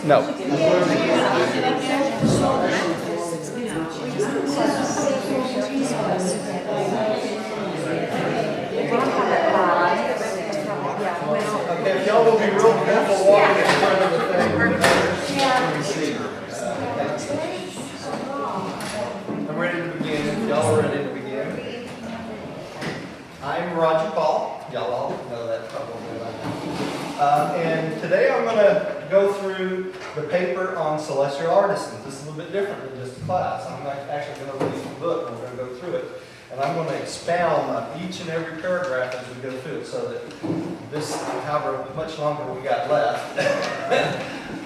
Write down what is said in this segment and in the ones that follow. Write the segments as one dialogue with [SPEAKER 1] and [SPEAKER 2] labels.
[SPEAKER 1] No.
[SPEAKER 2] Okay, if y'all will be real careful walking in front of the thing. Let me see. I'm ready to begin. Y'all are ready to begin. I'm Roger Paul. Y'all all know that probably by now. And today I'm going to go through the paper on celestial artisans. This is a little bit different than just a class. I'm actually going to read the book and we're going to go through it. And I'm going to expound on each and every paragraph as we go through it so that this, however much longer we got left,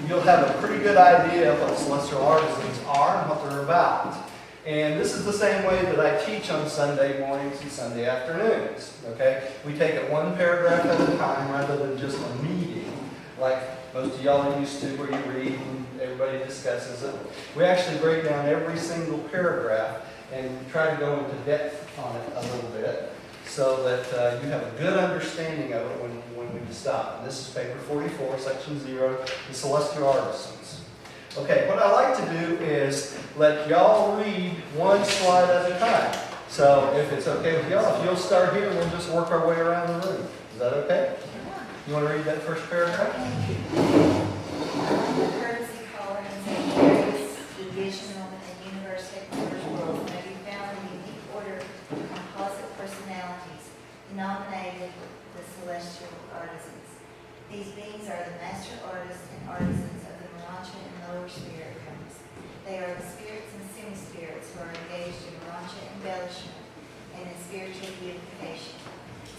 [SPEAKER 2] you'll have a pretty good idea of what celestial artisans are and what they're about. And this is the same way that I teach on Sunday mornings and Sunday afternoons. Okay? We take it one paragraph at a time rather than just a meeting like most of y'all are used to where you read and everybody discusses it. We actually break down every single paragraph and try to go into depth on it a little bit so that you have a good understanding of it when we stop. And this is paper 44, section 0, the celestial artisans. Okay, what I like to do is let y'all read one slide at a time. So if it's okay with y'all, if you'll start here, we'll just work our way around the room. Is that okay? You want to read that first paragraph?
[SPEAKER 3] Courtesy callers and various divisional and universe headquarters worlds may be found in unique order of composite personalities, denominated the celestial artisans. These beings are the master artists and artisans of the Morancha and lower spirit realms. They are the spirits and semi-spirits who are engaged in Morancha embellishment and in spiritual beautification.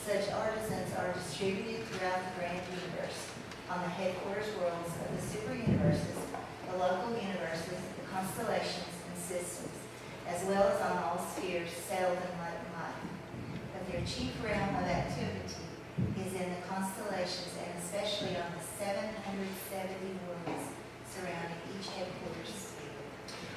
[SPEAKER 3] Such artisans are distributed throughout the grand universe, on the headquarters worlds of the super-universes, the local universes, the constellations and systems, as well as on all spheres settled in life. But their chief realm of activity is in the constellations and especially on the 770 worlds surrounding each headquarters sphere.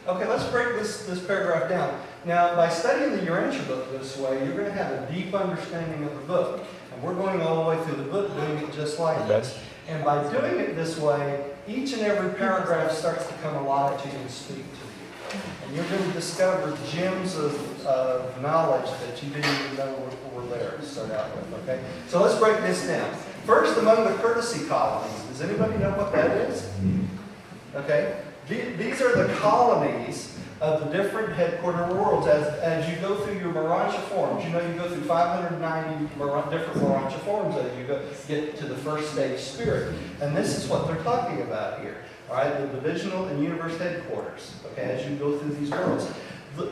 [SPEAKER 2] Okay, let's break this paragraph down. Now, by studying the Urantia book this way, you're going to have a deep understanding of the book. And we're going all the way through the book doing it just like this. And by doing it this way, each and every paragraph starts to come alive to you and speak to you. And you're going to discover gems of knowledge that you didn't even know were there to start out with, okay? So let's break this down. First, among the courtesy colonies. Does anybody know what that is? Okay? These are the colonies of the different headquarter worlds. As you go through your Morancha forms, you know you go through 590 different Morancha forms as you get to the first stage spirit. And this is what they're talking about here. All right, the divisional and universe headquarters. Okay, as you go through these worlds,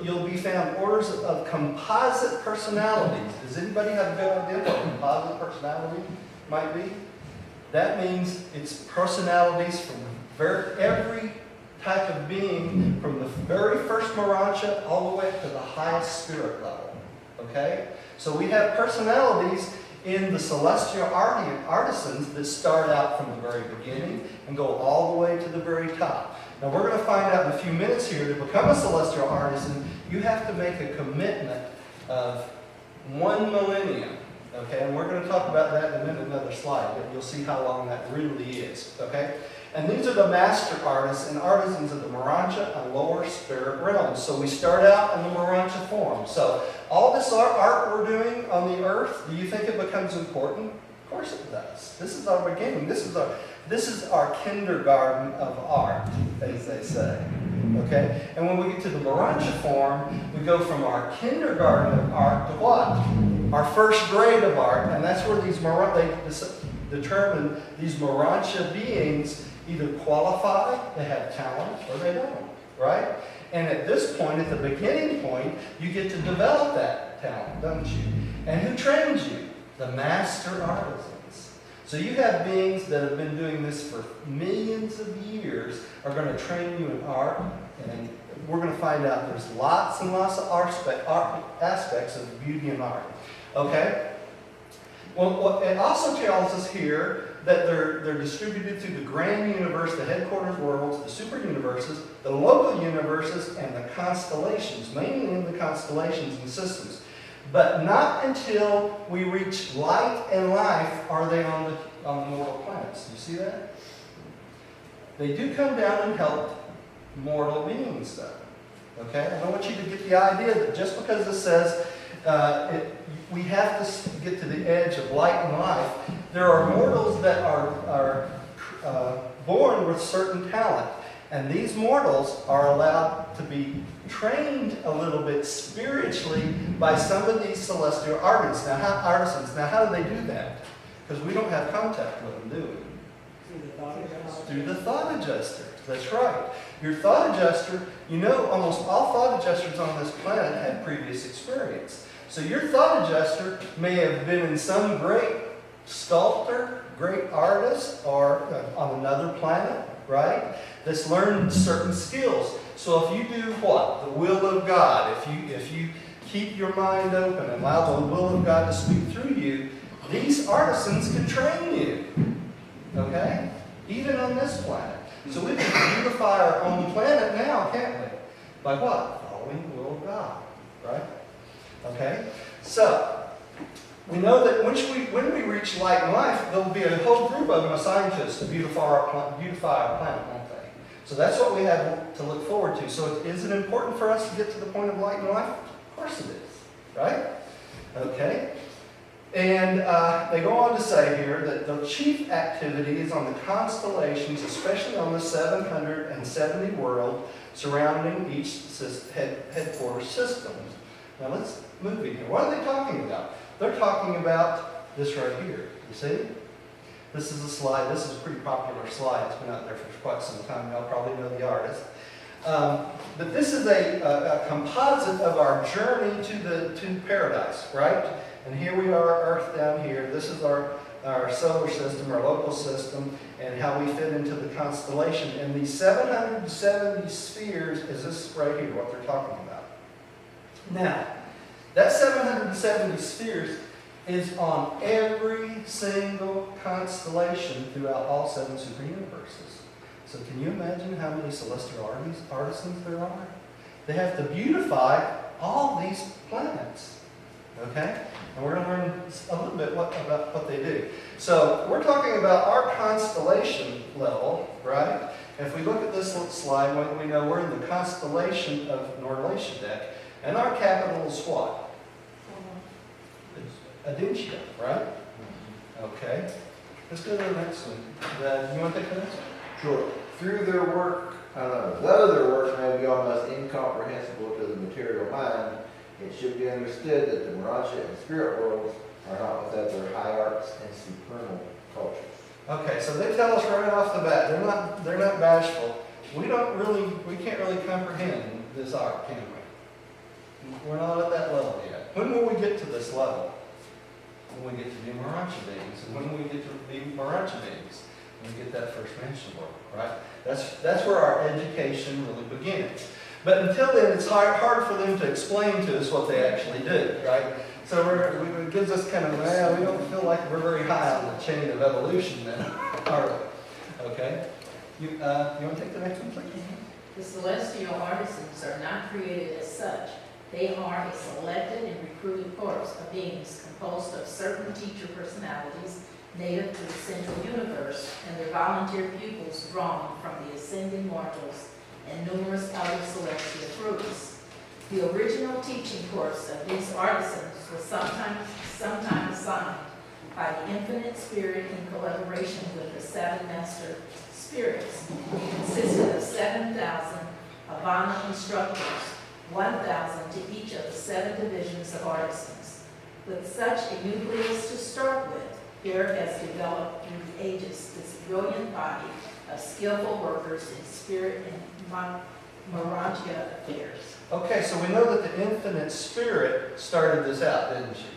[SPEAKER 2] you'll be found orders of composite personalities. Does anybody have a good idea what composite personality might be? That means it's personalities from every type of being from the very first Morancha all the way up to the highest spirit level. Okay? So we have personalities in the celestial artisans that start out from the very beginning and go all the way to the very top. Now we're going to find out in a few minutes here, to become a celestial artisan, you have to make a commitment of 1 millennium. Okay? And we're going to talk about that in another slide, but you'll see how long that really is. Okay? And these are the master artists and artisans of the Morancha and lower spirit realms. So we start out in the Morancha form. So all this art we're doing on the earth, do you think it becomes important? Of course it does. This is our beginning. This is our kindergarten of art, as they say. Okay? And when we get to the Morancha form, we go from our kindergarten of art to what? Our first grade of art. And that's where these they determine these Morancha beings either qualify, they have talent, or they don't, right? And at this point, at the beginning point, you get to develop that talent, don't you? And who trains you? The master artisans. So you have beings that have been doing this for millions of years are going to train you in art, and we're going to find out there's lots and lots of aspects of beauty and art. Okay? Well, it also tells us here that they're distributed through the grand universe, the headquarters worlds, the super universes, the local universes, and the constellations, mainly in the constellations and systems. But not until we reach light and life are they on the mortal planets. Do you see that? they do come down and help mortal beings, though. Okay? I don't want you to get the idea that just because it says we have to get to the edge of light and life, there are mortals that are born with certain talent. And these mortals are allowed to be trained a little bit spiritually by some of these celestial artists. Now, how do they do that? Because we don't have contact with them, do we? Through the thought adjuster. That's right. Your thought adjuster, you know, almost all thought adjusters on this planet had previous experience. So your thought adjuster may have been in some great sculptor, great artist, or on another planet, right? That's learned certain skills. So if you do what? The will of God. If you keep your mind open and allow the will of God to speak through you, these artisans can train you. Okay? Even on this planet. So we can beautify our own planet now, can't we? By what? Following the will of God. Right? Okay? So, we know that when we reach light and life, there will be a whole group of them assigned to us to beautify our planet, won't they? So that's what we have to look forward to. So is it important for us to get to the point of light and life? Of course it is. Right? Okay? And they go on to say here that the chief activity is on the constellations, especially on the 770 world surrounding each headquarters system. Now let's move in here. What are they talking about? They're talking about this right here. You see? This is a slide. This is a pretty popular slide. It's been out there for quite some time. Y'all probably know the artist. But this is a composite of our journey to paradise, right? And here we are, Earth down here. This is our solar system, our local system, and how we fit into the constellation. And these 770 spheres is this right here, what they're talking about. Now, that 770 spheres is on every single constellation throughout all 7 superuniverses. So can you imagine how many celestial artisans there are? They have to beautify all these planets. Okay? And we're going to learn a little bit about what they do. So we're talking about our constellation level, right? If we look at this little slide, we know we're in the constellation of Nordlichtstern, and our capital is what? Adentia, right? Okay. Let's go to the next one. You want to take the next one?
[SPEAKER 1] Sure. Through their work, though their work may be almost incomprehensible to the material mind, it should be understood that the Moracha and spirit worlds are not without their high arts and supernal cultures.
[SPEAKER 2] Okay, so they tell us right off the bat, they're not bashful. We can't really comprehend this art, can we? We're not at that level yet. When will we get to this level? When we get to be Moracha beings. And when we get to be Moracha beings, when we get that first mention work, right? That's where our education really begins. But until then, it's hard for them to explain to us what they actually do, right? So it gives us kind of, we don't feel like we're very high on the chain of evolution then, are we? Okay? You want to take the next one, please?
[SPEAKER 4] The celestial artisans are not created as such. They are a selected and recruited corps of beings composed of certain teacher personalities native to the central universe and their volunteer pupils drawn from the ascending mortals and numerous other celestial groups. The original teaching course of these artisans was sometimes assigned by the infinite spirit in collaboration with the 7 master spirits. It consisted of 7,000 Havana instructors, 1,000 to each of the 7 divisions of artisans. With such a nucleus to start with, there has developed through the ages this brilliant body of skillful workers in spirit and Moracha affairs.
[SPEAKER 2] Okay, so we know that the infinite spirit started this out, didn't she?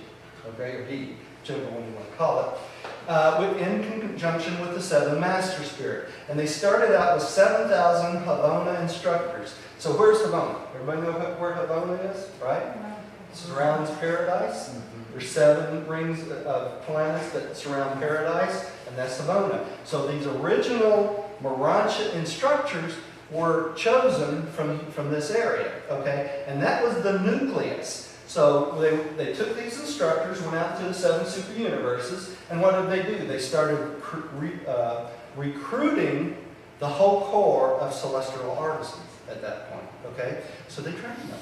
[SPEAKER 2] Okay, or he, whichever one you want to call it, in conjunction with the 7 master spirit. And they started out with 7,000 Havana instructors. So where's Havana? Everybody know where Havana is, right? It surrounds paradise. There's 7 rings of planets that surround paradise, and that's Havana. So these original Moracha instructors were chosen from this area, okay? And that was the nucleus. So they took these instructors, went out to the 7 super universes, and what did they do? They started recruiting the whole core of celestial artisans at that point, okay? So they trained them,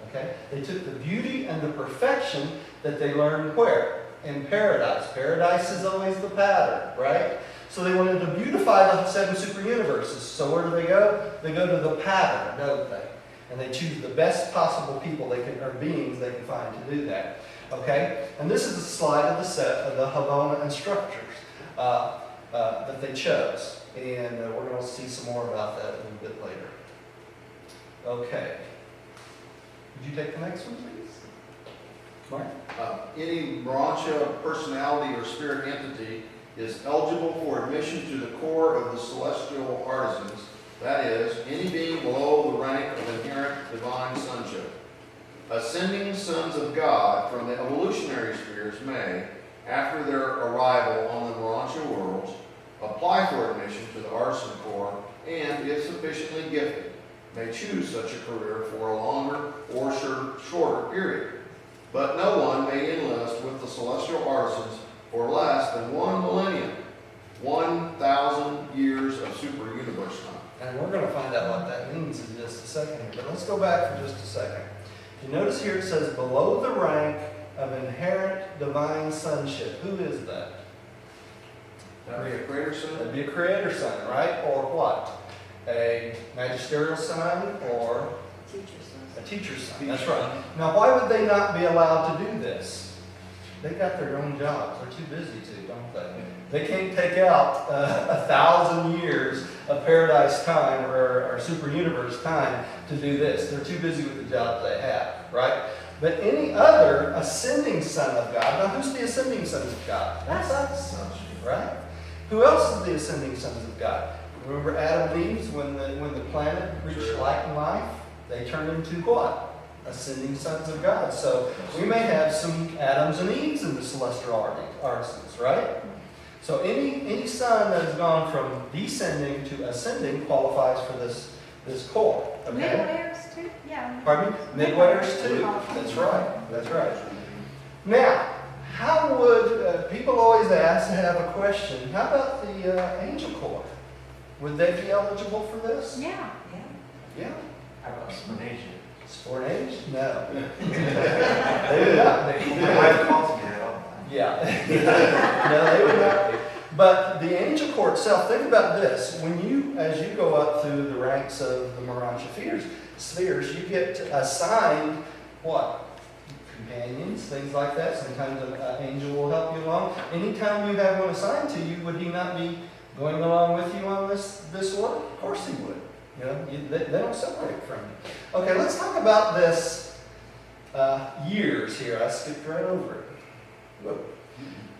[SPEAKER 2] okay? They took the beauty and the perfection that they learned where? In paradise. Paradise is always the pattern, right? So they wanted to beautify the 7 super universes. So where do they go? They go to the pattern, don't they? And they choose the best possible people they can, or beings they can find to do that. Okay? And this is a slide of the set of the Havana instructors that they chose. And we're going to see some more about that a little bit later. Okay. Would you take the next one, please? Mark?
[SPEAKER 5] Any Morancha personality or spirit entity is eligible for admission to the core of the celestial artisans, that is, any being below the rank of inherent divine sonship. Ascending sons of God from the evolutionary spheres may, after their arrival on the Morancha worlds, apply for admission to the artisan corps and, if sufficiently gifted, may choose such a career for a longer or shorter period. But no one may enlist with the celestial artisans for less than 1 millennium, 1,000 years of super universe time.
[SPEAKER 2] And we're going to find out what that means in just a second here. But let's go back for just a second. You notice here it says below the rank of inherent divine sonship. Who is that?
[SPEAKER 5] That'd be a greater son?
[SPEAKER 2] That'd be a creator son, right? Or what? A magisterial son or a teacher's son. That's right. Now, why would they not be allowed to do this? They got their own jobs. They're too busy to, don't they? They can't take out 1,000 years of paradise time or super universe time to do this. They're too busy with the jobs they have, right? But any other ascending son of God, now who's the ascending sons of God? That's us, right? Who else is the ascending sons of God? Remember Adam and Eve, when the planet reached light and life, they turned into what? Ascending sons of God. So we may have some Adams and Eves in the celestial artisans, right? So any son that has gone from descending to ascending qualifies for this core. Okay?
[SPEAKER 6] Midwayers too? Yeah.
[SPEAKER 2] Pardon me? Midwayers too. That's right. That's right. Now, how would people always ask and have a question? How about the angel corps? Would they be eligible for this?
[SPEAKER 6] Yeah.
[SPEAKER 2] Yeah.
[SPEAKER 7] How about explanation?
[SPEAKER 2] Sport age? No. They would not be. Yeah. No, they would not be. But the angel corps itself, think about this. As you go up through the ranks of the Morancha spheres, you get assigned what? Companions, things like that. Sometimes an angel will help you along. Anytime you have one assigned to you, would he not be going along with you on this work? Of course he would. You know, they don't separate from you. Okay, let's talk about this years here. I skipped right over it. Whoop.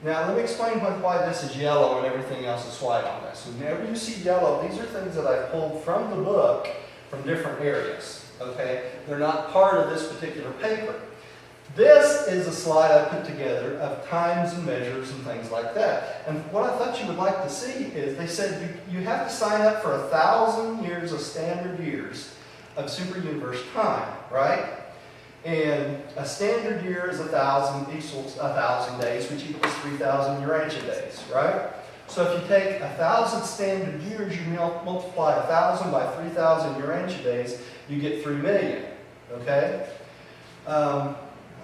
[SPEAKER 2] Now, let me explain why this is yellow and everything else is white on this. Whenever you see yellow, these are things that I pulled from the book from different areas. Okay? They're not part of this particular paper. This is a slide I put together of times and measures and things like that. And what I thought you would like to see is they said you have to sign up for 1,000 years of standard years of super universe time, right? And a standard year is 1,000 equals 1,000 days, which equals 3,000 Urantia days, right? So if you take 1,000 standard years, you multiply 1,000 by 3,000 Urantia days, you get 3 million, okay? I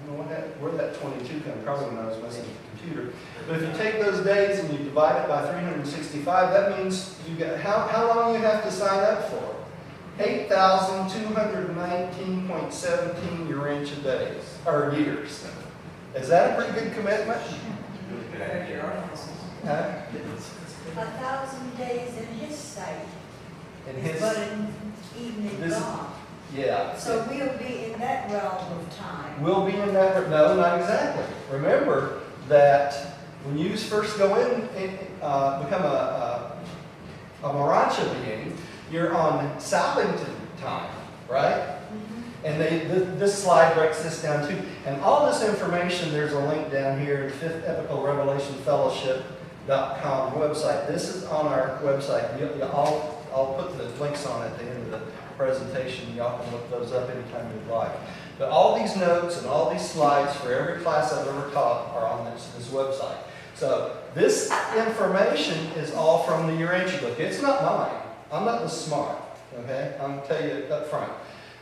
[SPEAKER 2] don't know where that 22 comes from, probably when I was messing with the computer. But if you take those days and you divide it by 365, that means you get how long you have to sign up for? 8,219.17 Urantia days, or years. Is that a pretty good commitment? Huh?
[SPEAKER 8] 1,000 days in his sight,
[SPEAKER 2] And
[SPEAKER 8] but in evening
[SPEAKER 2] this-
[SPEAKER 8] gone.
[SPEAKER 2] yeah.
[SPEAKER 8] So we'll be in that realm of time.
[SPEAKER 2] We'll be in that, no, not exactly. Remember that when you first go in, become a Morancha being, you're on Salvington time, right? And this slide breaks this down too. And all this information, there's a link down here, the Fifth Epical Revelation Fellowship.com website. This is on our website. I'll put the links on at the end of the presentation. Y'all can look those up anytime you'd like. But all these notes and all these slides for every class I've ever taught are on this website. So this information is all from the Urantia book. It's not mine. I'm not the smart, okay? I'm gonna tell you up front.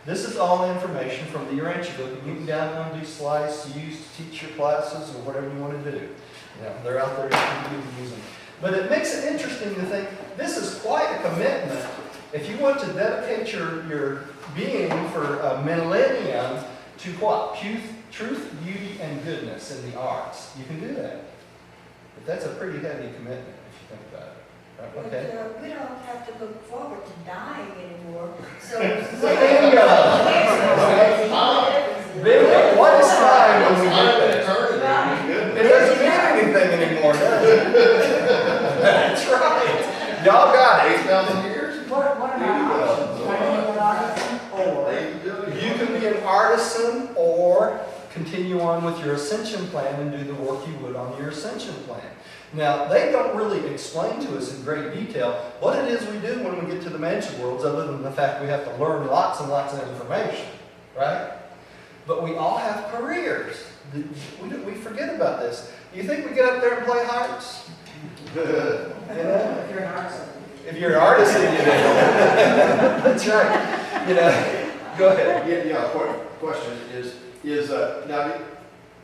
[SPEAKER 2] This is all information from the Urantia book, and you can download these slides to use to teach your classes or whatever you want to do. You know, they're out there, you can use them. But it makes it interesting to think, this is quite a commitment. If you want to dedicate your being for a millennium to what? Truth, beauty, and goodness in the arts. You can do that. But that's a pretty heavy commitment if you think about it. Right?
[SPEAKER 8] But
[SPEAKER 2] Okay.
[SPEAKER 8] we don't have to look forward to dying anymore, so.
[SPEAKER 2] Bingo! Bingo! What is time when we get there? It doesn't mean anything anymore, does it? That's right. Y'all got it.
[SPEAKER 5] 8,000 years?
[SPEAKER 8] What are our options? Are you an artist or?
[SPEAKER 2] You can be an artisan or continue on with your ascension plan and do the work you would on your ascension plan. Now, they don't really explain to us in great detail what it is we do when we get to the mansion worlds, other than the fact we have to learn lots and lots of information, right? But we all have careers. We forget about this. You think we get up there and play hearts? You know?
[SPEAKER 8] If you're an artist.
[SPEAKER 2] If you're an artisan, you do. That's right. You know, go ahead.
[SPEAKER 5] Yeah, question is now,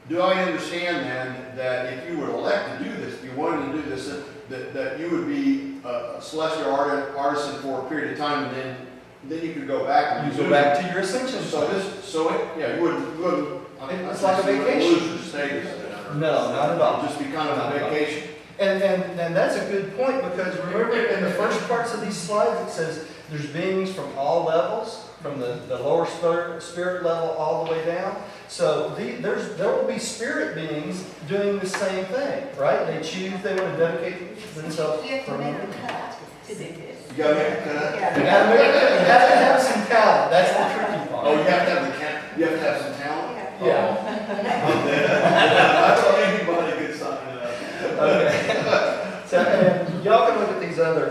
[SPEAKER 5] do I understand then that if you were elected to do this, if you wanted to do this, that you would be a celestial artisan for a period of time, and then you could go back and
[SPEAKER 2] You go back to your ascension.
[SPEAKER 5] you wouldn't. I mean,
[SPEAKER 2] It's like a vacation.
[SPEAKER 5] Lose your status.
[SPEAKER 2] No, not at all.
[SPEAKER 5] It'd just be kind of a vacation.
[SPEAKER 2] And that's a good point, because remember in the first parts of these slides it says there's beings from all levels, from the lower spirit level all the way down. So there will be spirit beings doing the same thing, right? They want to dedicate themselves.
[SPEAKER 3] You have to make a cut to do this.
[SPEAKER 5] You gotta make a cut.
[SPEAKER 2] You have to have some talent. That's the tricky part.
[SPEAKER 5] Oh, you have to have you have to have some talent.
[SPEAKER 2] Yeah.
[SPEAKER 5] I thought anybody could sign up.
[SPEAKER 2] Okay. So, and y'all can look at these other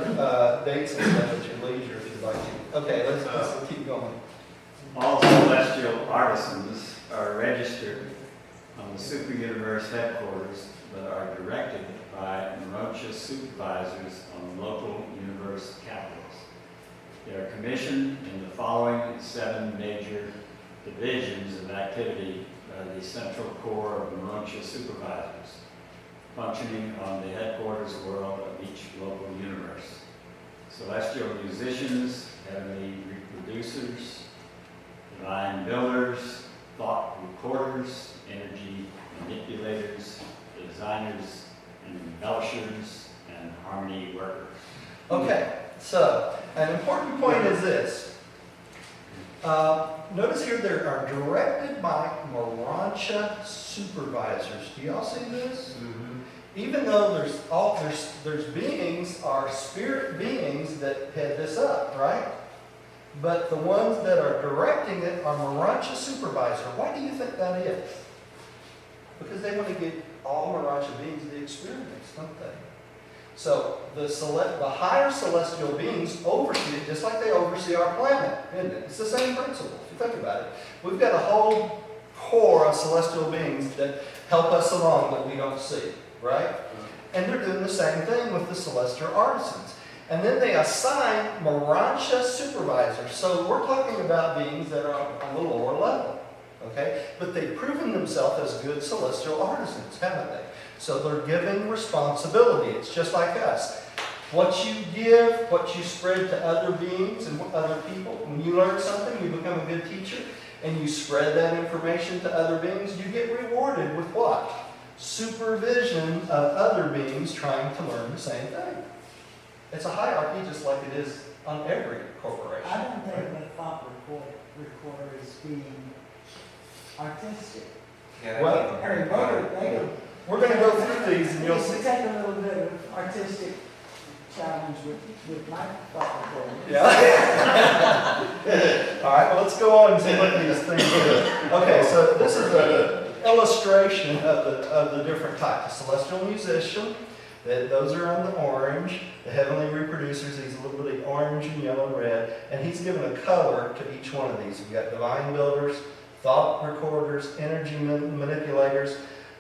[SPEAKER 2] dates and stuff at your leisure if you'd like to. Okay, let's keep going.
[SPEAKER 6] All celestial artisans are registered on the Super Universe headquarters, but are directed by Marocha supervisors on local universe capitals. They are commissioned in the following 7 major divisions of activity by the central core of Marocha supervisors, functioning on the headquarters world of each local universe. Celestial musicians, heavenly reproducers, divine builders, thought recorders, energy manipulators, designers and embellishers, and harmony workers.
[SPEAKER 2] Okay, so an important point is this. Notice here there are directed by Marocha supervisors. Do y'all see this? Even though there's beings, are spirit beings that head this up, right? But the ones that are directing it are Marocha supervisor. Why do you think that is? Because they want to give all Marocha beings the experience, don't they? So the higher celestial beings oversee it just like they oversee our planet, isn't it? It's the same principle, if you think about it. We've got a whole core of celestial beings that help us along that we don't see, right? And they're doing the same thing with the celestial artisans. And then they assign Marocha supervisors. So we're talking about beings that are on the lower level, okay? But they've proven themselves as good celestial artisans, haven't they? So they're given responsibility. It's just like us. What you give, what you spread to other beings and other people. When you learn something, you become a good teacher, and you spread that information to other beings, you get rewarded with what? Supervision of other beings trying to learn the same thing. It's a hierarchy just like it is on every corporation.
[SPEAKER 8] I don't think the thought recorder is being artistic.
[SPEAKER 2] Well, we're going to go through these and you'll see.
[SPEAKER 8] Take a little bit of artistic challenge with my thought recorder.
[SPEAKER 2] Yeah. All right, well, let's go on and see what these things do. Okay, so this is an illustration of the different types. The celestial musician, those are on the orange. The heavenly reproducers, these a little bit orange and yellow and red. And he's given a color to each one of these. We've got divine builders, thought recorders, energy manipulators,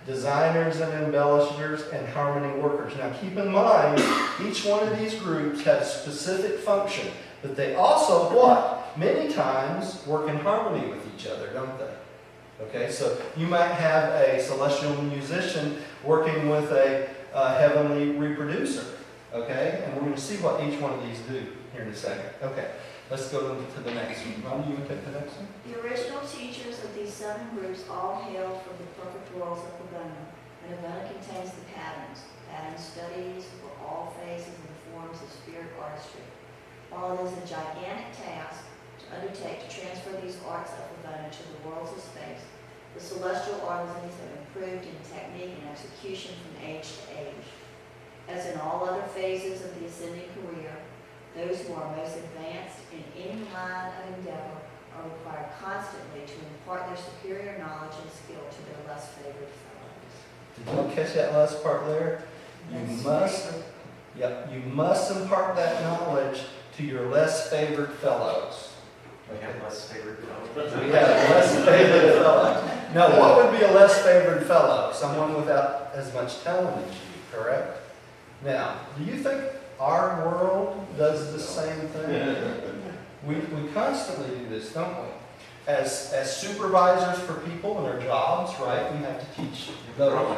[SPEAKER 2] designers and embellishers, and harmony workers. Now keep in mind, each one of these groups has a specific function, but they also what? Many times work in harmony with each other, don't they? Okay, so you might have a celestial musician working with a heavenly reproducer. Okay, and we're going to see what each one of these do here in a second. Okay, let's go to the next one. Ron, you want to take the next one?
[SPEAKER 3] The original teachers of these 7 groups all hail from the perfect worlds of Havana, and Havana contains the patterns. Pattern studies for all phases and forms of spirit artistry. While it is a gigantic task to undertake to transfer these arts of Havana to the worlds of space, the celestial artisans have improved in technique and execution from age to age. As in all other phases of the ascending career, those who are most advanced in any line of endeavor are required constantly to impart their superior knowledge and skill to their less favored fellows.
[SPEAKER 2] Did you catch that last part there? You must impart that knowledge to your less favored fellows.
[SPEAKER 7] We have less favorite fellows.
[SPEAKER 2] We have less favored fellows. Now, what would be a less favored fellow? Someone without as much talent as you, correct? Now, do you think our world does the same thing? We constantly do this, don't we? As supervisors for people in their jobs, right? We have to teach those.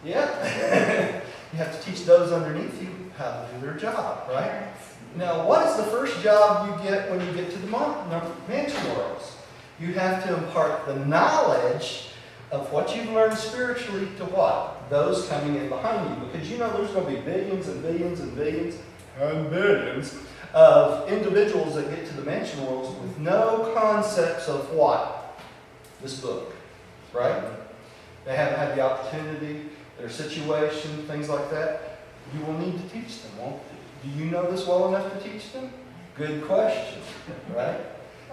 [SPEAKER 2] Yeah. You have to teach those underneath you how to do their job, right? Now, what is the first job you get when you get to the mansion worlds? You have to impart the knowledge of what you've learned spiritually to what? Those coming in behind you. Because you know there's going to be billions and billions and billions and billions of individuals that get to the mansion worlds with no concepts of what? This book, right? They haven't had the opportunity, their situation, things like that. You will need to teach them, won't you? Do you know this well enough to teach them? Good question, right?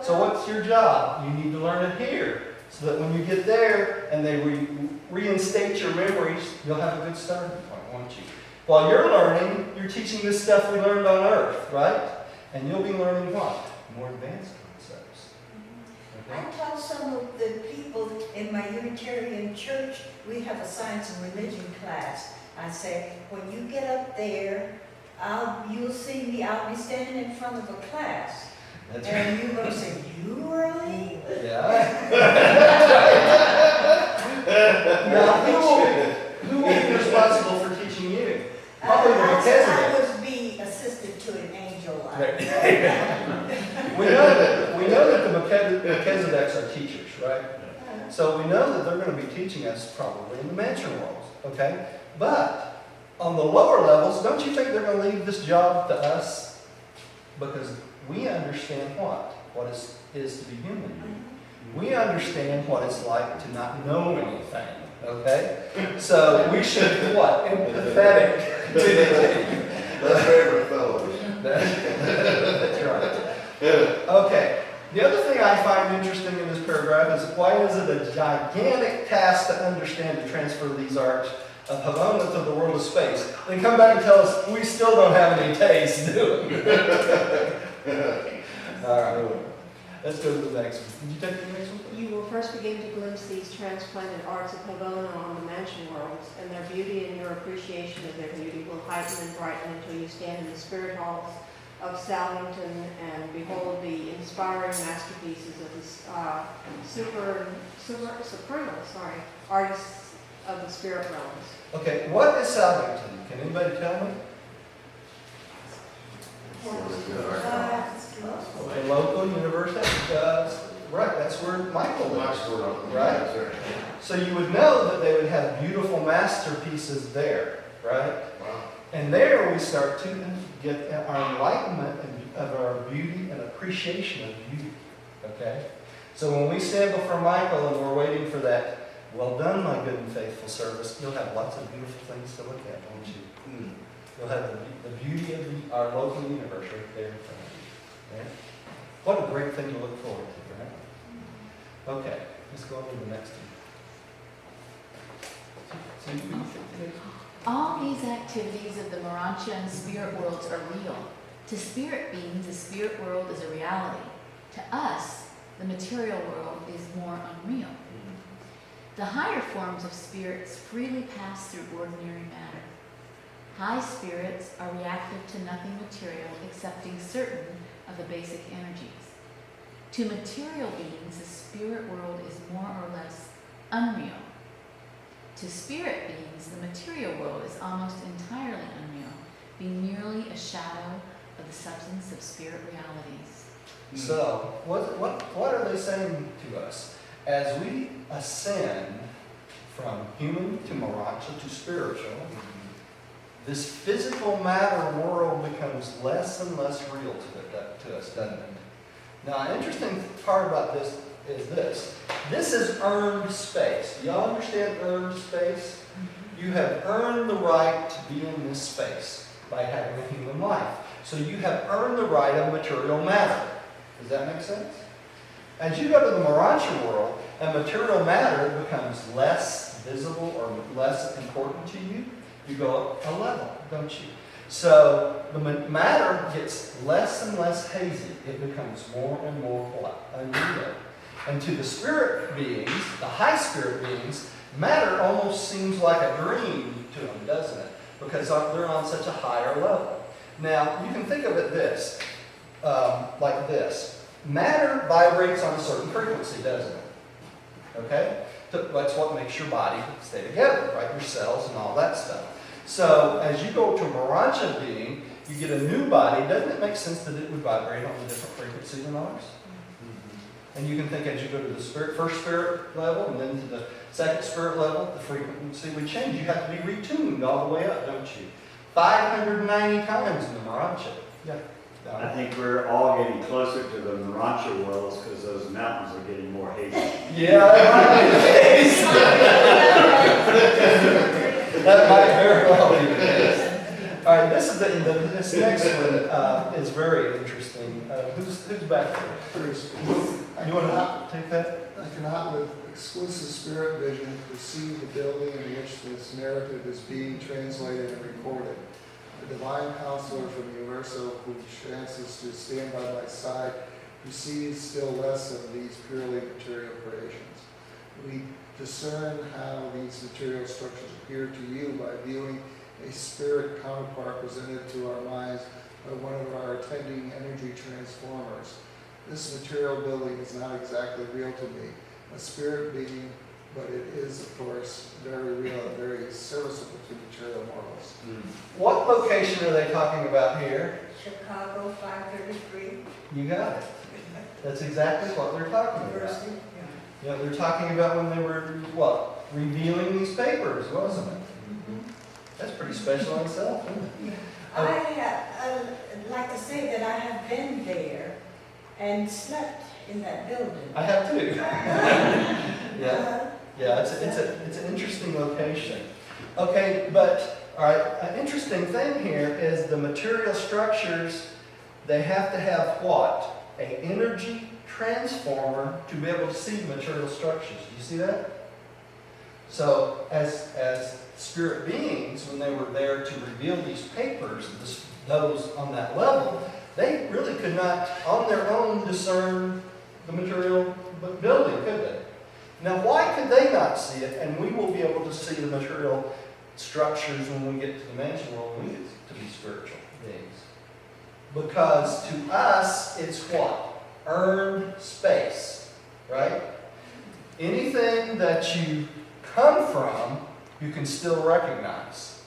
[SPEAKER 2] So what's your job? You need to learn it here, so that when you get there and they reinstate your memories, you'll have a good starting point, won't you? While you're learning, you're teaching this stuff we learned on Earth, right? And you'll be learning what? More advanced concepts. Okay?
[SPEAKER 9] I tell some of the people in my Unitarian church, we have a science and religion class. I say, when you get up there, you'll see me, I'll be standing in front of a class.
[SPEAKER 2] That's
[SPEAKER 9] And you're going to say, you really?
[SPEAKER 2] Yeah. Now, who will be responsible for teaching you? Probably the
[SPEAKER 9] I
[SPEAKER 2] Melchizedek.
[SPEAKER 9] would be assistant to an angel.
[SPEAKER 2] We know that the Melchizedeks are teachers, right? So we know that they're going to be teaching us probably in the mansion worlds, okay? But on the lower levels, don't you think they're going to leave this job to us? Because we understand what it is to be human. We understand what it's like to not know anything, okay? So we should be what? Empathetic to the
[SPEAKER 5] That's favorite fellows.
[SPEAKER 2] That's right. Okay. The other thing I find interesting in this paragraph is why is it a gigantic task to understand to transfer these arts of Havana to the world of space? Then come back and tell us we still don't have any taste, do we? All right. Let's go to the next one. Did you take the next one?
[SPEAKER 10] You will first begin to glimpse these transplanted arts of Havana on the mansion worlds, and their beauty and your appreciation of their beauty will heighten and brighten until you stand in the spirit halls of Salvington and behold the inspiring masterpieces of the supernal artists of the spirit realms.
[SPEAKER 2] Okay, what is Salvington? Can anybody tell me? The local university? Right, that's where Michael lives, right? So you would know that they would have beautiful masterpieces there, right?
[SPEAKER 5] Wow.
[SPEAKER 2] And there we start to get our enlightenment of our beauty and appreciation of beauty, okay? So when we stand before Michael and we're waiting for that, well done, my good and faithful service, you'll have lots of beautiful things to look at, won't you? You'll have the beauty of our local universe right there in front of you. Right? What a great thing to look forward to, right? Okay, let's go on to the next one.
[SPEAKER 11] All these activities of the Morancha and spirit worlds are real. To spirit beings, the spirit world is a reality. To us, the material world is more unreal. The higher forms of spirits freely pass through ordinary matter. High spirits are reactive to nothing material excepting certain of the basic energies. To material beings, the spirit world is more or less unreal. To spirit beings, the material world is almost entirely unreal, being merely a shadow of the substance of spirit realities.
[SPEAKER 2] So, what are they saying to us? As we ascend from human to Moracha to spiritual, this physical matter world becomes less and less real to us, doesn't it? Now, an interesting part about this is this. This is earned space. Y'all understand earned space? You have earned the right to be in this space by having a human life. So you have earned the right of material matter. Does that make sense? As you go to the Moracha world, and material matter becomes less visible or less important to you, you go up a level, don't you? So the matter gets less and less hazy. It becomes more and more unreal. And to the spirit beings, the high spirit beings, matter almost seems like a dream to them, doesn't it? Because they're on such a higher level. Now, you can think of it like this. Matter vibrates on a certain frequency, doesn't it? Okay? That's what makes your body stay together, right? Your cells and all that stuff. So, as you go to a Moracha being, you get a new body. Doesn't it make sense that it would vibrate on a different frequency than ours? And you can think as you go to the first spirit level and then to the second spirit level, the frequency would change. You have to be retuned all the way up, don't you? 590 times in the Moracha. Yeah.
[SPEAKER 6] I think we're all getting closer to the Moracha worlds because those mountains are getting more hazy.
[SPEAKER 2] Yeah, that might be the case. That might very well be the case. All right, this next one is very interesting. Who's back there? You want to take that?
[SPEAKER 12] I cannot, with exclusive spirit vision, perceive the building in which this narrative is being translated and recorded. The divine counselor from the Universo, who chances to stand by my side, perceives still less of these purely material creations. We discern how these material structures appear to you by viewing a spirit counterpart presented to our minds by one of our attending energy transformers. This material building is not exactly real to me, a spirit being, but it is, of course, very real and very serviceable to material mortals.
[SPEAKER 2] What location are they talking about here?
[SPEAKER 9] Chicago 533.
[SPEAKER 2] You got it. That's exactly what they're talking about.
[SPEAKER 9] University.
[SPEAKER 2] Yeah, they're talking about when they were, revealing these papers, wasn't it? That's pretty special in itself, isn't it?
[SPEAKER 9] I'd like to say that I have been there and slept in that building.
[SPEAKER 2] I have too. Yeah, it's an interesting location. Okay, but all right, an interesting thing here is the material structures. They have to have what? An energy transformer to be able to see material structures. Do you see that? So as spirit beings, when they were there to reveal these papers, those on that level, they really could not, on their own, discern the material building, could they? Now, why could they not see it, and we will be able to see the material structures when we get to the mansion world, when we get to be spiritual beings? Because to us, it's what? Earned space, right? Anything that you come from, you can still recognize.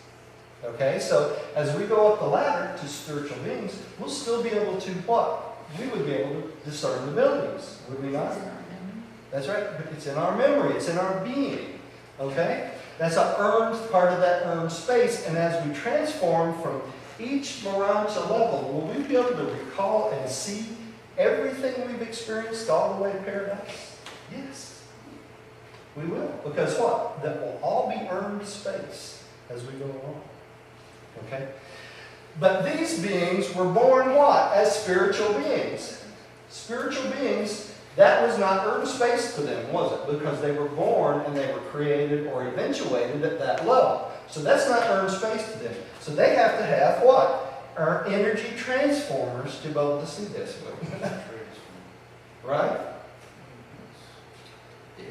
[SPEAKER 2] Okay, so as we go up the ladder to spiritual beings, we'll still be able to what? We would be able to discern the buildings, would we not? That's right. It's in our memory. It's in our being. Okay? That's an earned part of that earned space. And as we transform from each Moracha level, will we be able to recall and see everything we've experienced all the way to paradise? Yes. We will. Because what? That will all be earned space as we go along. Okay? But these beings were born what? As spiritual beings. Spiritual beings, that was not earned space to them, was it? Because they were born and they were created or eventuated at that level. So that's not earned space to them. So they have to have what? Energy transformers to be able to see this. Right? Yeah.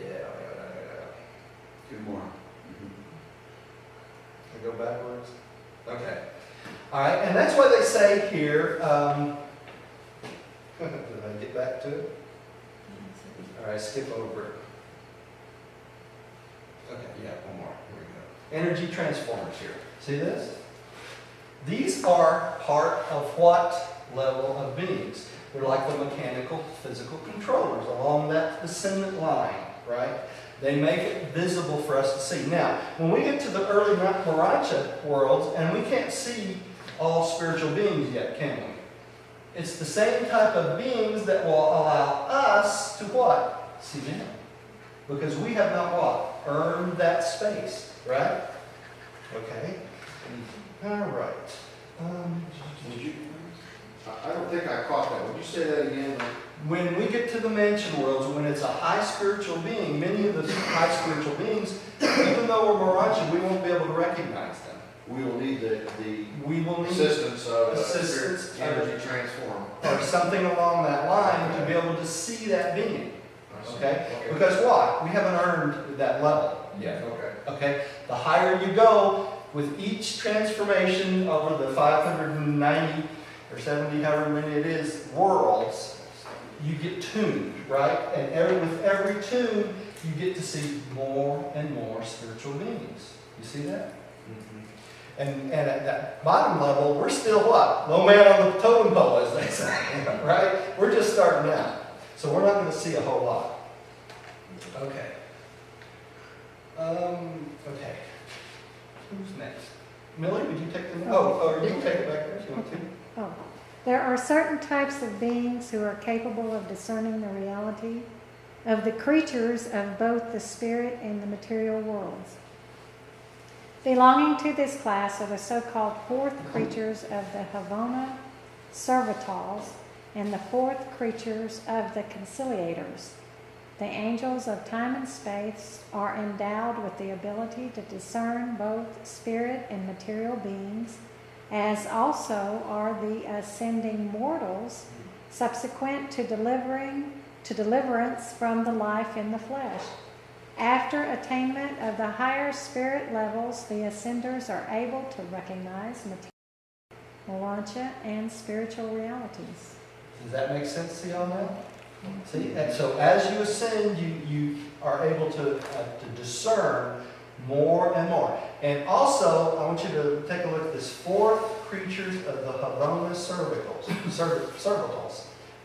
[SPEAKER 2] back to it? All right, skip over it. Okay, yeah, one more. Here we go. Energy transformers here. See this? These are part of what level of beings? They're like the mechanical, physical controllers along that descendant line, right? They make it visible for us to see. Now, when we get to the early Moracha worlds, and we can't see all spiritual beings yet, can we? It's the same type of beings that will allow us to what? See them. Because we have not what? Earned that space, right? Okay. All right.
[SPEAKER 5] I don't think I caught that. Would you say that again?
[SPEAKER 2] When we get to the mansion worlds, when it's a high spiritual being, many of the high spiritual beings, even though we're Moracha, we won't be able to recognize them.
[SPEAKER 5] We will need the
[SPEAKER 2] We will need
[SPEAKER 5] assistance of
[SPEAKER 2] assistance
[SPEAKER 5] spirit energy transform.
[SPEAKER 2] or something along that line to be able to see that being.
[SPEAKER 5] I see.
[SPEAKER 2] Okay? Because why? We haven't earned that level yet.
[SPEAKER 5] Okay.
[SPEAKER 2] Okay? The higher you go, with each transformation over the 590 or 70, however many it is, worlds, you get tuned, right? And with every tune, you get to see more and more spiritual beings. You see that? And at that bottom level, we're still what? Low man on the totem pole, as they say, right? We're just starting out. So we're not going to see a whole lot. Okay. Okay. Who's next? Millie, would you take the... Oh, you can take it back there if you want to.
[SPEAKER 13] Oh. There are certain types of beings who are capable of discerning the reality of the creatures of both the spirit and the material worlds. Belonging to this class are the so-called fourth creatures of the Havona servitals and the fourth creatures of the conciliators. The angels of time and space are endowed with the ability to discern both spirit and material beings, as also are the ascending mortals subsequent to deliverance from the life in the flesh. After attainment of the higher spirit levels, the ascenders are able to recognize Moracha and spiritual realities.
[SPEAKER 2] Does that make sense to y'all now? See, and so as you ascend, you are able to discern more and more. And also, I want you to take a look at this fourth creatures of the Havona cervitals,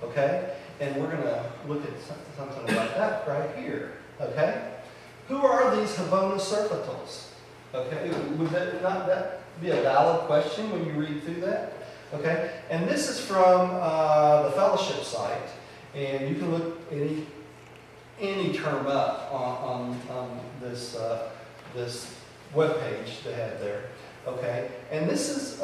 [SPEAKER 2] okay? And we're going to look at something like that right here, okay? Who are these Havona cervitals? Okay, would that be a valid question when you read through that? Okay, and this is from the fellowship site. And you can look any term up on this this webpage they have there, okay? And this is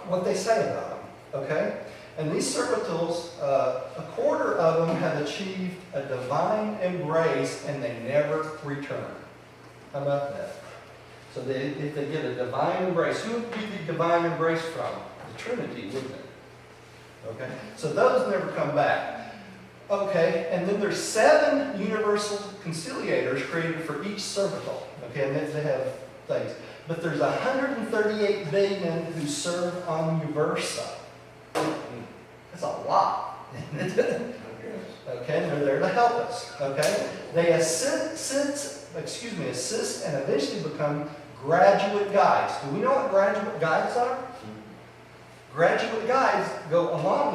[SPEAKER 2] what they say about them, okay? And these servitals, a quarter of them have achieved a divine embrace and they never return. How about that? So if they get a divine embrace, who would be the divine embrace from? The Trinity, wouldn't it? Okay, so those never come back. Okay, and then there's 7 universal conciliators created for each servital. Okay, and they have things. But there's 138 billion who serve on Uversa. That's a lot. Okay, and they're there to help us. Okay, they assist and eventually become graduate guides. Do we know what graduate guides are? Graduate guides go along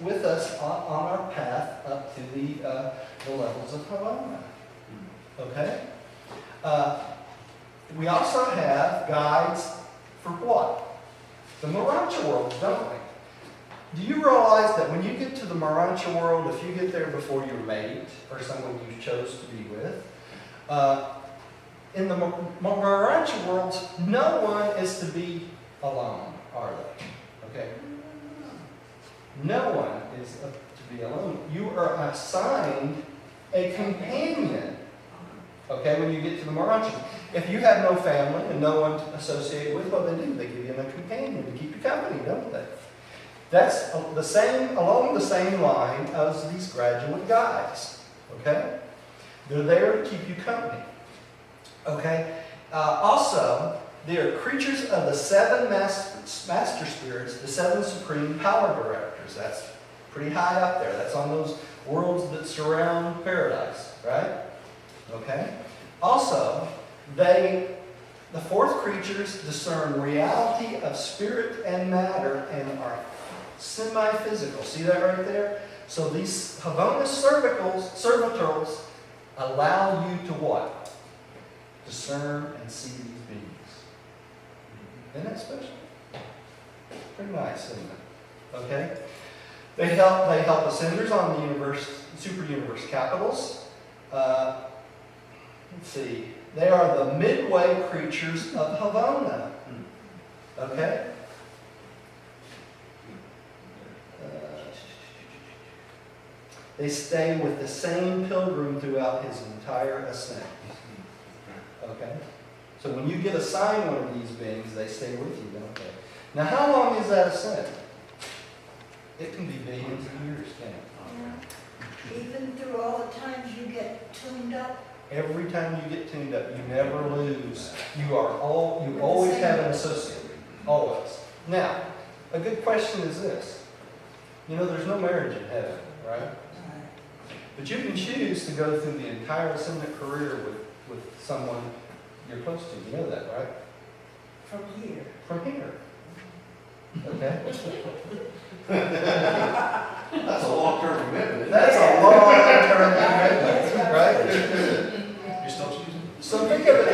[SPEAKER 2] with us on our path up to the levels of Havona. Okay? We also have guides for what? The Moracha world, don't we? Do you realize that when you get to the Moracha world, if you get there before your mate or someone you chose to be with, in the Moracha worlds, no one is to be alone, are they? Okay. No one is to be alone. You are assigned a companion. Okay, when you get to the Moracha. If you have no family and no one to associate with, what they do, they give you a companion to keep you company, don't they? That's the same, along the same line as these graduate guides. Okay? They're there to keep you company. Okay? Also, they are creatures of the 7 master spirits, the 7 supreme power directors. That's pretty high up there. That's on those worlds that surround paradise, right? Okay? Also, the fourth creatures discern reality of spirit and matter and are semi-physical. See that right there? So these Havonus servitors allow you to what? Discern and see these beings. Isn't that special? Pretty nice, isn't it? Okay? They help ascenders on the super universe capitals. Let's see. They are the midway creatures of Havona. Okay? They stay with the same pilgrim throughout his entire ascent. Okay? So when you get assigned one of these beings, they stay with you, don't they? Now, how long is that ascent? It can be billions of years, can't it?
[SPEAKER 9] Even through all the times you get tuned up.
[SPEAKER 2] Every time you get tuned up, you never lose. You always have an associate. Always. Now, a good question is this. You know, there's no marriage in heaven, right? But you can choose to go through the entire ascendant career with someone you're close to. You know that, right?
[SPEAKER 9] From here.
[SPEAKER 2] From here. Okay?
[SPEAKER 5] That's a long-term commitment.
[SPEAKER 2] That's a long-term commitment, right?
[SPEAKER 5] You're still choosing?
[SPEAKER 2] So think of it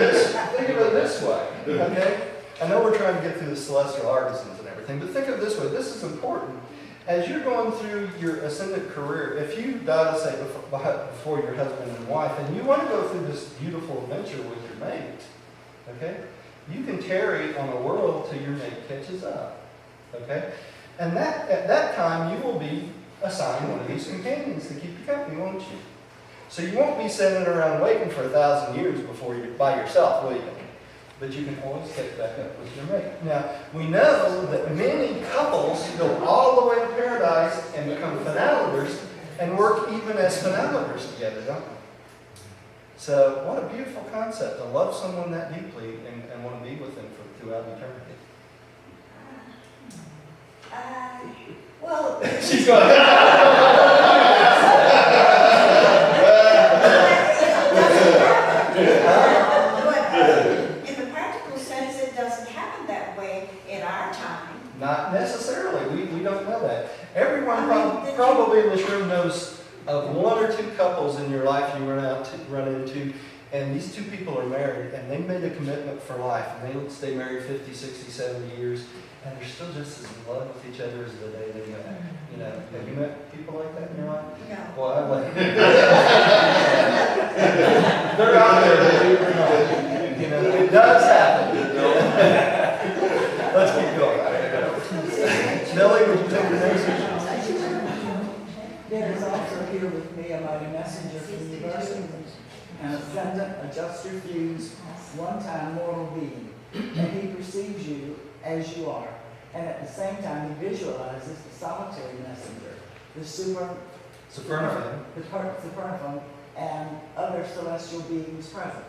[SPEAKER 2] this way, okay? I know we're trying to get through the celestial artisans and everything, but think of it this way. This is important. As you're going through your ascendant career, if you die, let's say, before your husband and wife, and you want to go through this beautiful adventure with your mate, okay? You can tarry on a world till your mate catches up, okay? And at that time, you will be assigned one of these companions to keep you company, won't you? So you won't be sitting around waiting for 1,000 years before you're by yourself, will you? But you can always catch back up with your mate. Now, we know that many couples go all the way to paradise and become finalators and work even as finalators together, don't they? So, what a beautiful concept to love someone that deeply and want to be with them throughout eternity.
[SPEAKER 9] Well,
[SPEAKER 2] She's going.
[SPEAKER 9] in the practical sense, it doesn't happen that way in our time.
[SPEAKER 2] Not necessarily. We don't know that. Everyone probably in this room knows of one or two couples in your life you run into, and these two people are married, and they made a commitment for life, and they stay married 50, 60, 70 years, and they're still just as in love with each other as the day they met. You know, have you met people like that in your life?
[SPEAKER 9] No.
[SPEAKER 2] Well, they're out there, believe it or not. You know, it does happen. Let's keep going. Nellie, would you take the next one?
[SPEAKER 8] There is also here with me a mighty messenger from the universe, an ascendant, adjuster, fuse, one-time mortal being, and he perceives you as you are, and at the same time he visualizes the solitary messenger, the Supernaphim, and other celestial beings present.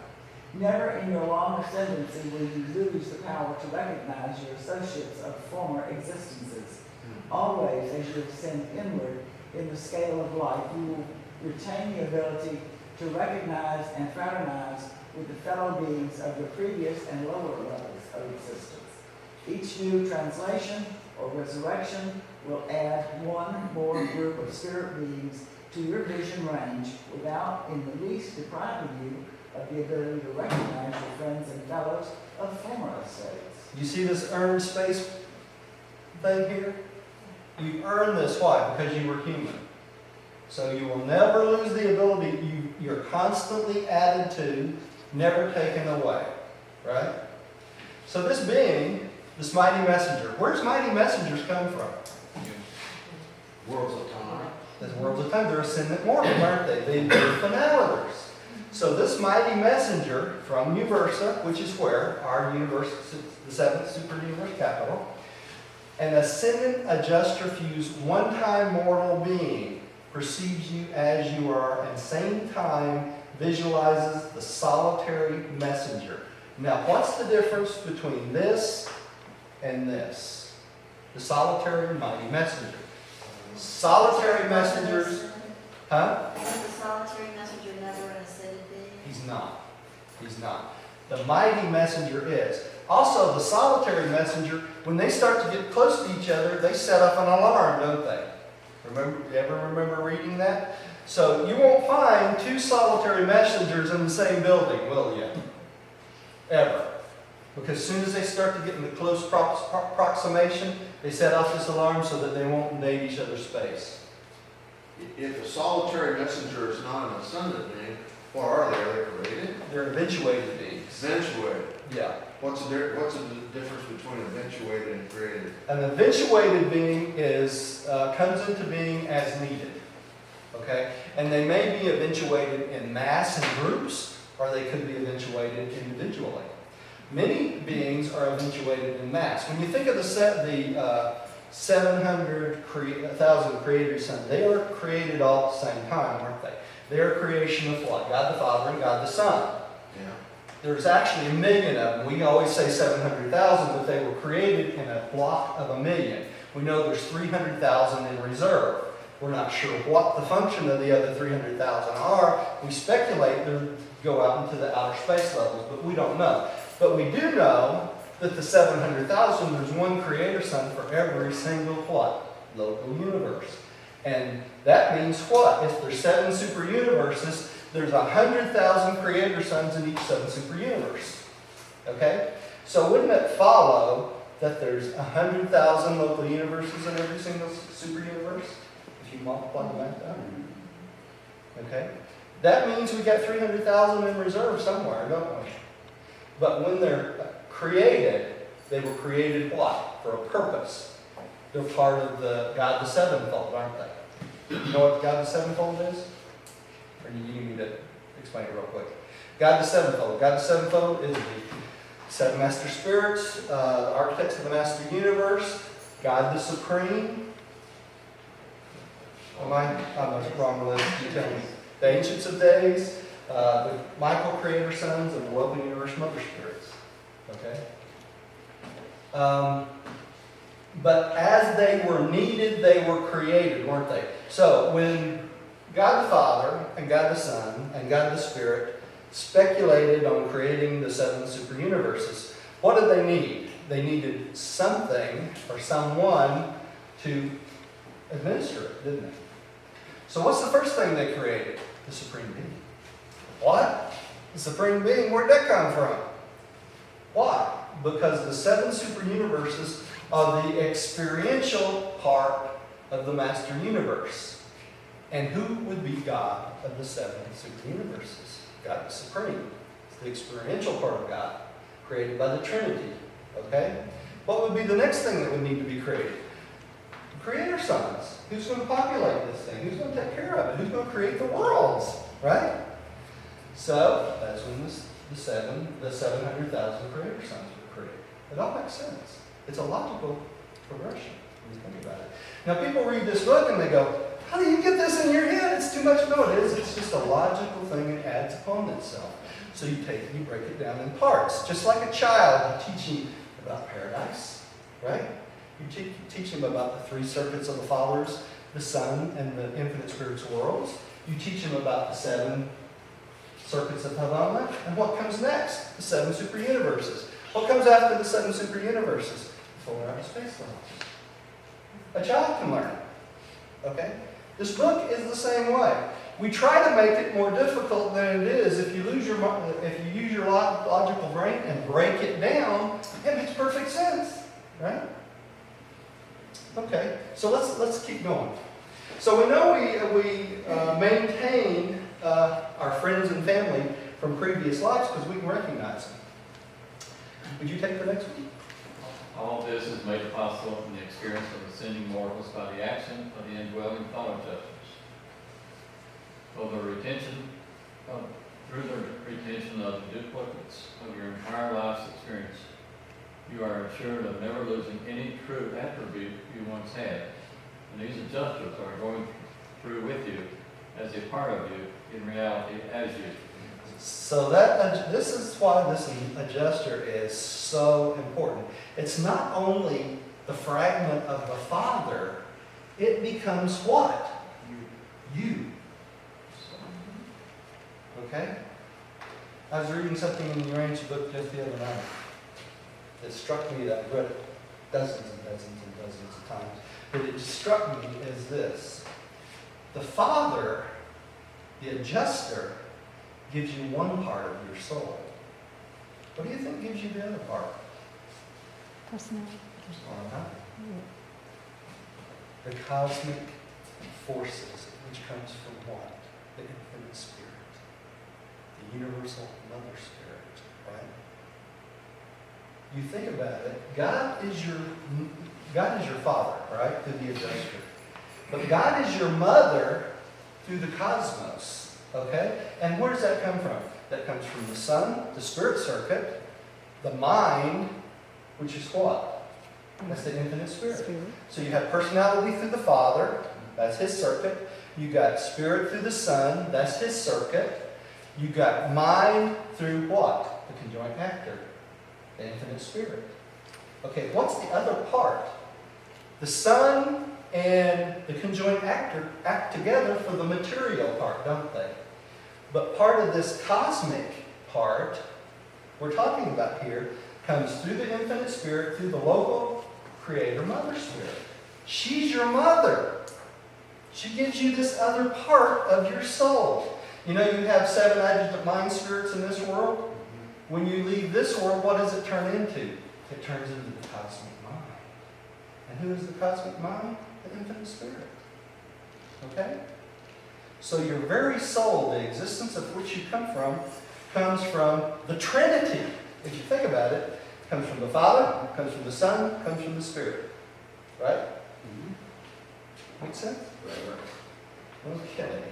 [SPEAKER 8] Never in your long ascendancy will you lose the power to recognize your associates of former existences. Always, as you ascend inward in the scale of life, you will retain the ability to recognize and fraternize with the fellow beings of your previous and lower levels of existence. Each new translation or resurrection will add one more group of spirit beings to your vision range without in the least depriving you of the ability to recognize your friends and fellows of former estates.
[SPEAKER 2] You see this earned space thing here? You earn this, why? Because you were human. So you will never lose the ability, you're constantly added to, never taken away, right? So this being, this mighty messenger, where's mighty messengers come from?
[SPEAKER 5] Worlds of time.
[SPEAKER 2] There's worlds of time. They're ascendant mortals, aren't they? They're finalators. So this mighty messenger from Uversa, which is where? Our universe, the seventh super universe capital, an ascendant adjuster fuse, one-time mortal being, perceives you as you are, and same time visualizes the solitary messenger. Now, what's the difference between this and this? The solitary mighty messenger. Solitary messengers, huh?
[SPEAKER 3] Isn't the solitary messenger never an ascended being?
[SPEAKER 2] He's not. He's not. The mighty messenger is. Also, the solitary messenger, when they start to get close to each other, they set off an alarm, don't they? You ever remember reading that? So you won't find two solitary messengers in the same building, will you? Ever. Because as soon as they start to get in the close proximation, they set off this alarm so that they won't invade each other's space.
[SPEAKER 5] If a solitary messenger is not an ascendant being, what are they? Are they created?
[SPEAKER 2] They're eventuated beings.
[SPEAKER 5] Eventuated.
[SPEAKER 2] Yeah.
[SPEAKER 5] What's the difference between eventuated and created?
[SPEAKER 2] An eventuated being comes into being as needed. Okay? And they may be eventuated in mass and groups, or they could be eventuated individually. Many beings are eventuated in mass. When you think of the 700,000 creator sons, they are created all at the same time, aren't they? They are creation of what? God the Father and God the Son.
[SPEAKER 5] Yeah.
[SPEAKER 2] There's actually 1 million of them. We always say 700,000, but they were created in a block of 1 million. We know there's 300,000 in reserve. We're not sure what the function of the other 300,000 are. We speculate they go out into the outer space levels, but we don't know. But we do know that the 700,000, there's one creator son for every single what? Local universe. And that means what? If there's 7 super universes, there's 100,000 creator sons in each 7 super universe. Okay? So wouldn't it follow that there's 100,000 local universes in every single super universe? If you multiply the math out. Okay? That means we got 300,000 in reserve somewhere, don't we? But when they're created, they were created what? For a purpose. They're part of the God the Sevenfold, aren't they? You know what God the Sevenfold is? Or do you need me to explain it real quick? God the Sevenfold. God the Sevenfold is the 7 master spirits, the architects of the master universe, God the Supreme. Am I on the wrong list? You tell me. The Ancients of Days, the Michael Creator Sons, and the Local Universe Mother Spirits. Okay? But as they were needed, they were created, weren't they? So when God the Father and God the Son and God the Spirit speculated on creating the 7 super universes, what did they need? They needed something or someone to administer it, didn't they? So what's the first thing they created? The Supreme Being. What? The Supreme Being, where'd that come from? Why? Because the 7 super universes are the experiential part of the master universe. And who would be God of the 7 super universes? God the Supreme. It's the experiential part of God, created by the Trinity. Okay? What would be the next thing that would need to be created? Creator sons. Who's going to populate this thing? Who's going to take care of it? Who's going to create the worlds? Right? So, that's when the 700,000 creator sons were created. It all makes sense. It's a logical progression when you think about it. Now, people read this book and they go, how do you get this in your head? It's too much. No, it is. It's just a logical thing that adds upon itself. So you take it and you break it down in parts. Just like a child, you teach him about paradise, right? You teach him about the 3 circuits of the Fathers, the Son, and the infinite spirits worlds. You teach him about the 7 circuits of Havana. And what comes next? The 7 super universes. What comes after the 7 super universes? The 4 outer space levels. A child can learn. Okay? This book is the same way. We try to make it more difficult than it is. If you use your logical brain and break it down, it makes perfect sense, right? Okay, so let's keep going. So we know we maintain our friends and family from previous lives because we can recognize them. Would you take the next one?
[SPEAKER 14] All of this is made possible from the experience of ascending mortals by the action of the indwelling thought adjusters. Through the retention of the duplicates of your entire life's experience, you are assured of never losing any true attribute you once had. And these adjusters are going through with you as a part of you, in reality, as you.
[SPEAKER 2] So this is why this adjuster is so important. It's not only the fragment of the Father it becomes what? You. Okay? I was reading something in the Urantia book just the other night. It struck me that I've read it dozens and dozens and dozens of times. But it struck me as this. The Father, the adjuster, gives you one part of your soul. What do you think gives you the other part?
[SPEAKER 13] Personality.
[SPEAKER 2] The cosmic forces, which comes from what? The infinite spirit. The universal mother spirit, right? You think about it, God is your father, right? Through the adjuster. But God is your mother through the cosmos, okay? And where does that come from? That comes from the sun, the spirit circuit, the mind, which is what? That's the infinite spirit. So you have personality through the Father, that's his circuit. You got spirit through the Son, that's his circuit. You got mind through what? The conjoint actor, the infinite spirit. Okay, what's the other part? The Son and the conjoint actor act together for the material part, don't they? But part of this cosmic part we're talking about here comes through the infinite spirit, through the local creator mother spirit. She's your mother. She gives you this other part of your soul. You know, you have 7 adjunct mind spirits in this world. When you leave this world, what does it turn into? It turns into the cosmic mind. And who is the cosmic mind? The infinite spirit. Okay? So your very soul, the existence of which you come from, comes from the Trinity. If you think about it, it comes from the Father, comes from the Son, comes from the Spirit. Right? Make sense? Okay.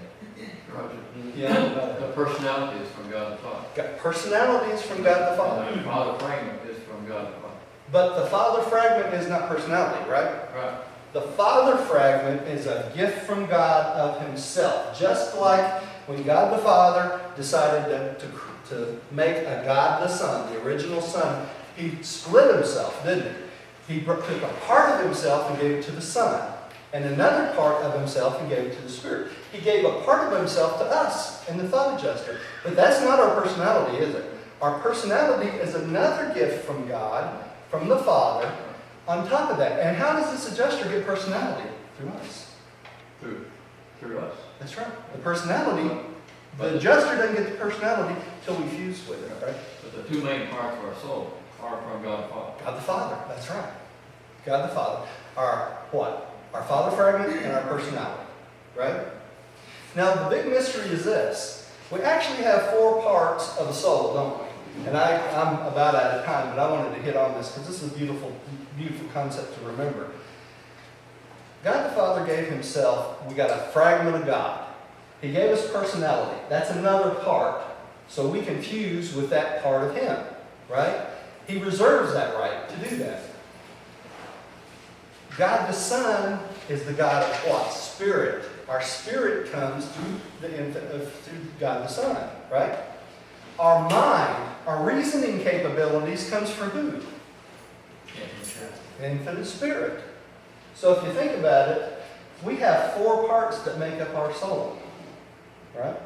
[SPEAKER 14] Roger.
[SPEAKER 2] Yeah.
[SPEAKER 14] The personality is from God the Father.
[SPEAKER 2] Got personalities from God the Father.
[SPEAKER 14] And the Father fragment is from God the Father.
[SPEAKER 2] But the Father fragment is not personality, right?
[SPEAKER 14] Right.
[SPEAKER 2] The Father fragment is a gift from God of himself. Just like when God the Father decided to make a God the Son, the original Son, he split himself, didn't he? He took a part of himself and gave it to the Son, and another part of himself and gave it to the Spirit. He gave a part of himself to us in the thought adjuster. But that's not our personality, is it? Our personality is another gift from God, from the Father, on top of that. And how does this adjuster get personality? Through us.
[SPEAKER 14] Through us.
[SPEAKER 2] That's right. The personality, the adjuster doesn't get the personality until we fuse with it, right?
[SPEAKER 14] But the two main parts of our soul are from God the Father.
[SPEAKER 2] God the Father, that's right. God the Father. Our what? Our Father fragment and our personality, right? Now the big mystery is this. We actually have 4 parts of the soul, don't we? And I'm about out of time, but I wanted to hit on this because this is a beautiful, beautiful concept to remember. God the Father gave himself, we got a fragment of God. He gave us personality. That's another part. So we can fuse with that part of him, right? He reserves that right to do that. God the Son is the God of what? Spirit. Our spirit comes through through God the Son, right? Our mind, our reasoning capabilities comes from who? Infinite Spirit. So if you think about it, we have 4 parts that make up our soul, right?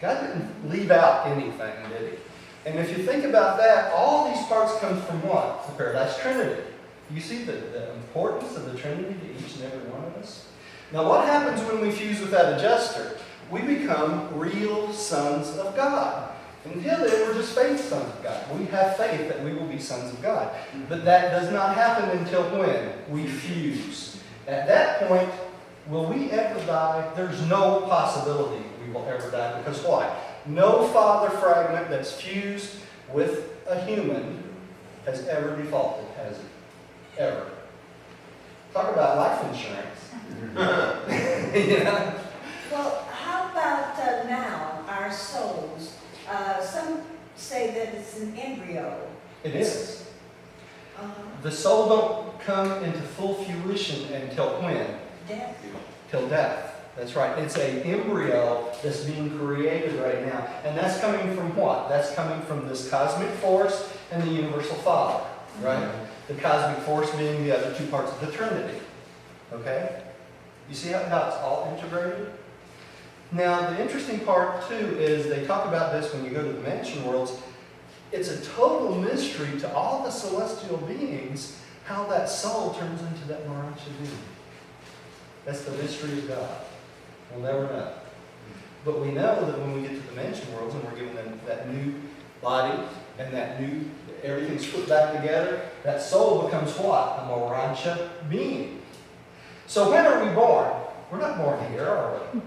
[SPEAKER 2] God didn't leave out anything, did he? And if you think about that, all these parts come from what? The Paradise Trinity. You see the importance of the Trinity to each and every one of us? Now what happens when we fuse with that adjuster? We become real sons of God. Until then, we're just faith sons of God. We have faith that we will be sons of God. But that does not happen until when? We fuse. At that point, will we ever die? There's no possibility we will ever die. Because why? No Father fragment that's fused with a human has ever defaulted, has it? Ever. Talk about life insurance. You know?
[SPEAKER 9] Well, how about now, our souls? Some say that it's an embryo.
[SPEAKER 2] It is. The soul don't come into full fruition until when?
[SPEAKER 9] Death.
[SPEAKER 2] Till death. That's right. It's an embryo that's being created right now. And that's coming from what? That's coming from this cosmic force and the universal Father, right? The cosmic force being the other 2 parts of the Trinity. Okay? You see how it's all integrated? Now, the interesting part too is they talk about this when you go to the mansion worlds. It's a total mystery to all the celestial beings how that soul turns into that Marancha being. That's the mystery of God. We'll never know. But we know that when we get to the mansion worlds and we're given that new body and that new, everything's put back together, that soul becomes what? A Marancha being. So when are we born? We're not born here, are we?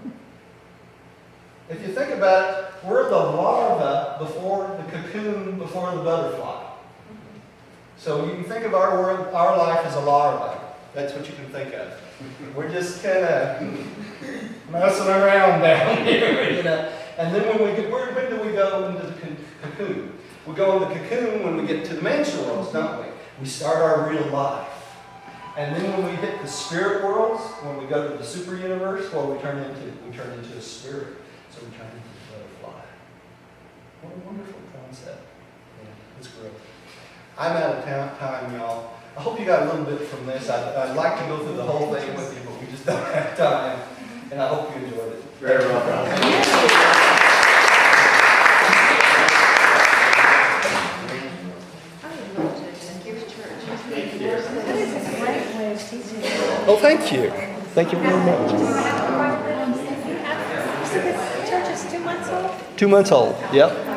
[SPEAKER 2] If you think about it, we're the larva before the cocoon, before the butterfly. So you can think of our life as a larva. That's what you can think of. We're just kind of messing around down here, you know. And then when do we go into the cocoon? We go in the cocoon when we get to the mansion worlds, don't we? We start our real life. And then when we hit the spirit worlds, when we go to the super universe, what do we turn into? We turn into a spirit. So we turn into a butterfly. What a wonderful concept. Yeah, it's great. I'm out of time, y'all. I hope you got a little bit from this. I'd like to go through the whole thing with you, but we just don't have time. And I hope you enjoyed it.
[SPEAKER 6] Very well done.
[SPEAKER 2] Oh, thank you. Thank you very much.
[SPEAKER 13] So this church is 2 months old?
[SPEAKER 2] 2 months old, yep.